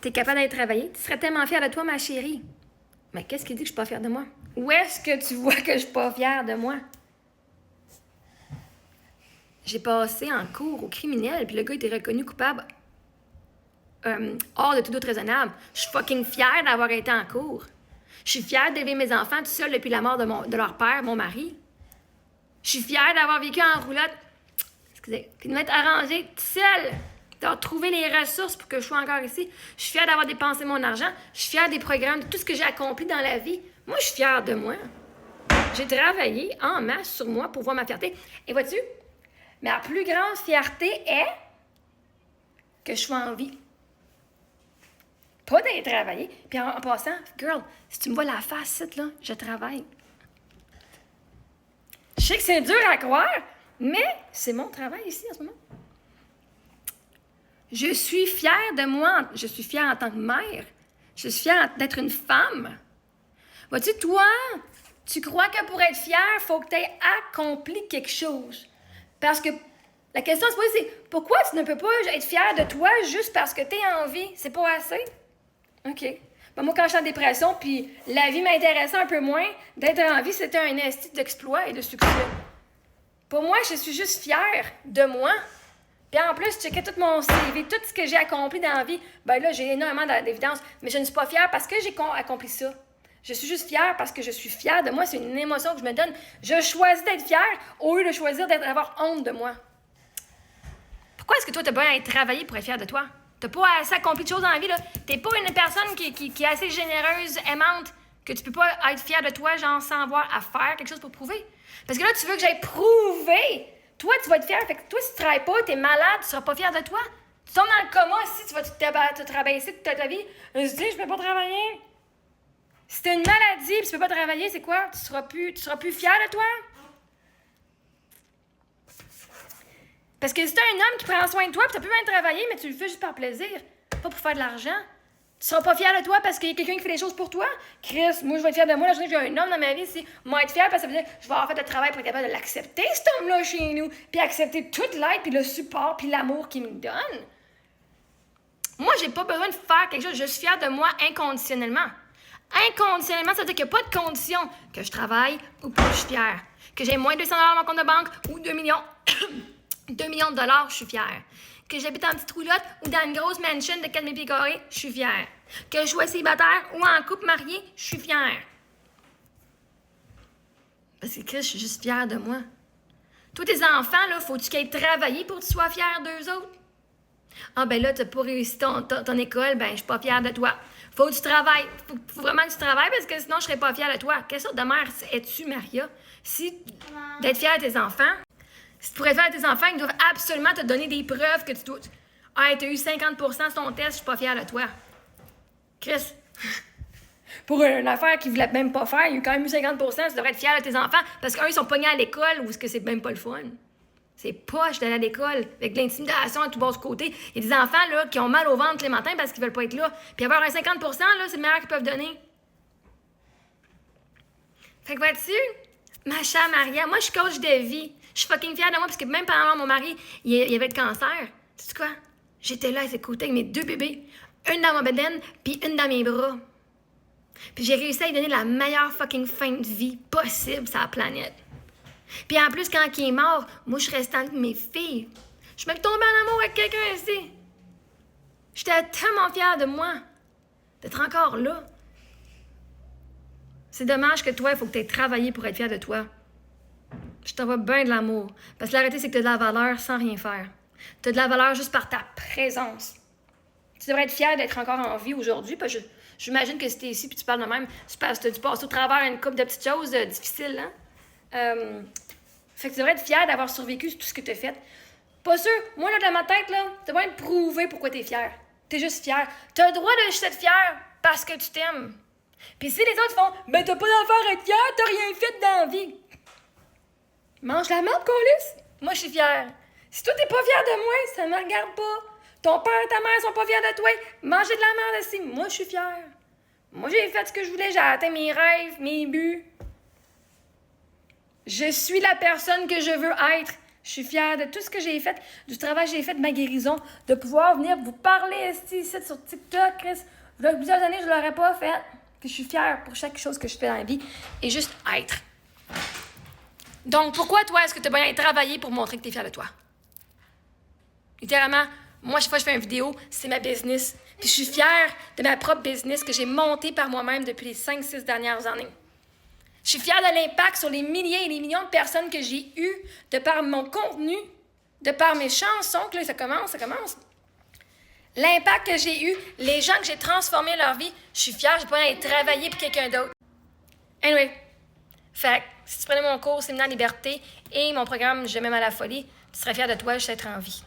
Tu es capable d'aller travailler. Tu serais tellement fière de toi, ma chérie. Mais qu'est-ce qui dit que je suis pas fière de moi? Où est-ce que tu vois que je suis pas fière de moi? J'ai passé en cours au criminel, puis le gars était reconnu coupable hors de tout doute raisonnable. Je suis fucking fière d'avoir été en cours. Je suis fière d'élever mes enfants tout seul depuis la mort de leur père, mon mari. Je suis fière d'avoir vécu en roulotte, excusez, puis de m'être arrangée toute seule, d'avoir trouvé les ressources pour que je sois encore ici. Je suis fière d'avoir dépensé mon argent. Je suis fière des programmes, de tout ce que j'ai accompli dans la vie. Moi, je suis fière de moi. J'ai travaillé en masse sur moi pour voir ma fierté. Et vois-tu, ma plus grande fierté est que je sois en vie. Pas d'aller travailler. Puis en passant, girl, si tu me vois la face, là, je travaille. Je sais que c'est dur à croire, mais c'est mon travail ici en ce moment. Je suis fière de moi. Je suis fière en tant que mère. Je suis fière d'être une femme. Vois-tu, toi, tu crois que pour être fière, il faut que tu aies accompli quelque chose. Parce que la question à se poser, c'est pourquoi tu ne peux pas être fière de toi juste parce que tu es en vie? C'est pas assez? OK. Ben moi, quand je suis en dépression, puis la vie m'intéressait un peu moins, d'être en vie, c'était un esti d'exploit et de succès. Pour moi, je suis juste fière de moi. Puis en plus, je checkais tout mon CV, tout ce que j'ai accompli dans la vie. Ben là, j'ai énormément d'évidence, mais je ne suis pas fière parce que j'ai accompli ça. Je suis juste fière parce que je suis fière de moi. C'est une émotion que je me donne. Je choisis d'être fière au lieu de choisir d'avoir honte de moi. Pourquoi est-ce que toi, tu as besoin d'aller travailler pour être fière de toi? T'as pas assez accompli de choses dans la vie, là. T'es pas une personne qui est assez généreuse, aimante, que tu peux pas être fière de toi, genre, sans avoir à faire quelque chose pour prouver. Parce que là, tu veux que j'aille prouver. Toi, tu vas être fière. Fait que toi, si tu travailles pas, t'es malade, tu seras pas fière de toi. Tu tombes dans le coma si tu vas te travailler toute ta vie. Je dis, je peux pas travailler. Si t'as une maladie et tu peux pas travailler, c'est quoi? Tu seras plus fière de toi? Parce que si t'as un homme qui prend soin de toi, puis t'as plus besoin de travailler, mais tu le fais juste par plaisir, pas pour faire de l'argent, tu seras pas fier de toi parce qu'il y a quelqu'un qui fait les choses pour toi? Chris, moi, je vais être fier de moi la journée que j'ai un homme dans ma vie, c'est moi être fier parce que ça veut dire que je vais avoir fait le travail pour être capable de l'accepter, cet homme-là, chez nous, puis accepter toute l'aide, puis le support, puis l'amour qu'il me donne. Moi, j'ai pas besoin de faire quelque chose, je suis fière de moi inconditionnellement. Inconditionnellement, ça veut dire qu'il n'y a pas de condition que je travaille ou que je suis fière. Que j'ai moins de 200 $ dans mon compte de banque ou 2 millions. 2 millions de dollars, je suis fière. Que j'habite en petite roulotte ou dans une grosse mansion de 4000 pieds carrés, je suis fière. Que je sois célibataire ou en couple marié, je suis fière. Parce que Chris, je suis juste fière de moi. Toi, tes enfants, là, faut-tu qu'ils aient travaillé pour que tu sois fière d'eux autres? Ah, ben là, t'as pas réussi ton école, ben je suis pas fière de toi. Faut que tu travailles. Faut vraiment que tu travailles parce que sinon, je serais pas fière de toi. Quelle sorte de mère es-tu, Maria? Si d'être fière de tes enfants, si tu pourrais faire à tes enfants, ils doivent absolument te donner des preuves que tu dois. Ah, t'as eu 50% sur ton test, je suis pas fière de toi. Chris, pour une affaire qu'ils voulaient même pas faire, il y a eu quand même eu 50%, tu devrais être fière de tes enfants parce qu'un, ils sont pognés à l'école ou est-ce que c'est même pas le fun? C'est poche d'aller à l'école avec de l'intimidation à tout bas de côté. Il y a des enfants là, qui ont mal au ventre les matins parce qu'ils veulent pas être là. Puis avoir un 50%, là, c'est le meilleur qu'ils peuvent donner. Fait que vois-tu, ma chère Maria, moi je suis coach de vie. Je suis fucking fière de moi parce que même pendant mon mari, il avait le cancer. Tu sais quoi? J'étais là à ses côtés avec mes 2 bébés. Une dans ma bedaine, puis une dans mes bras. Puis j'ai réussi à lui donner la meilleure fucking fin de vie possible sur la planète. Puis en plus, quand il est mort, moi, je suis restée avec mes filles. Je suis même tombée en amour avec quelqu'un ici. J'étais tellement fière de moi d'être encore là. C'est dommage que toi, il faut que tu aies travaillé pour être fière de toi. Je t'envoie bien de l'amour. Parce que la réalité, c'est que tu as de la valeur sans rien faire. Tu as de la valeur juste par ta présence. Tu devrais être fière d'être encore en vie aujourd'hui. Parce que j'imagine que si tu es ici et tu parles de même, c'est parce que tu passes au travers une couple de petites choses difficiles, hein? Fait que tu devrais être fière d'avoir survécu tout ce que tu as fait. Pas sûr. Moi, là, dans ma tête, là, tu devrais me prouver pourquoi tu es fière. Tu es juste fière. Tu as le droit de juste être fière parce que tu t'aimes. Puis si les autres font « Ben, t'as pas d'affaire à être fière, t'as rien fait dans la vie. » Mange la merde, câlisse. Moi, je suis fière. Si toi, t'es pas fière de moi, ça me regarde pas. Ton père et ta mère sont pas fiers de toi. Mangez de la merde aussi. Moi, je suis fière. Moi, j'ai fait ce que je voulais. J'ai atteint mes rêves, mes buts. Je suis la personne que je veux être Je suis fière de tout ce que j'ai fait, du travail que j'ai fait, de ma guérison, de pouvoir venir vous parler ici sur TikTok, Chris. Il y a plusieurs années, je ne l'aurais pas fait. Puis je suis fière pour chaque chose que je fais dans la vie. Et juste être. Donc, pourquoi toi, est-ce que tu as besoin de travailler pour montrer que tu es fière de toi? Littéralement, moi, chaque fois que je fais une vidéo, c'est ma business. Puis je suis fière de ma propre business que j'ai montée par moi-même depuis les 5-6 dernières années. Je suis fière de l'impact sur les milliers et les millions de personnes que j'ai eues de par mon contenu, de par mes chansons, que là, ça commence. L'impact que j'ai eu, les gens que j'ai transformés leur vie, je suis fière, j'ai pas besoin d'aller travailler pour quelqu'un d'autre. Anyway, fait si tu prenais mon cours Séminaire Liberté et mon programme Je m'aime à la folie, tu serais fière de toi juste être en vie.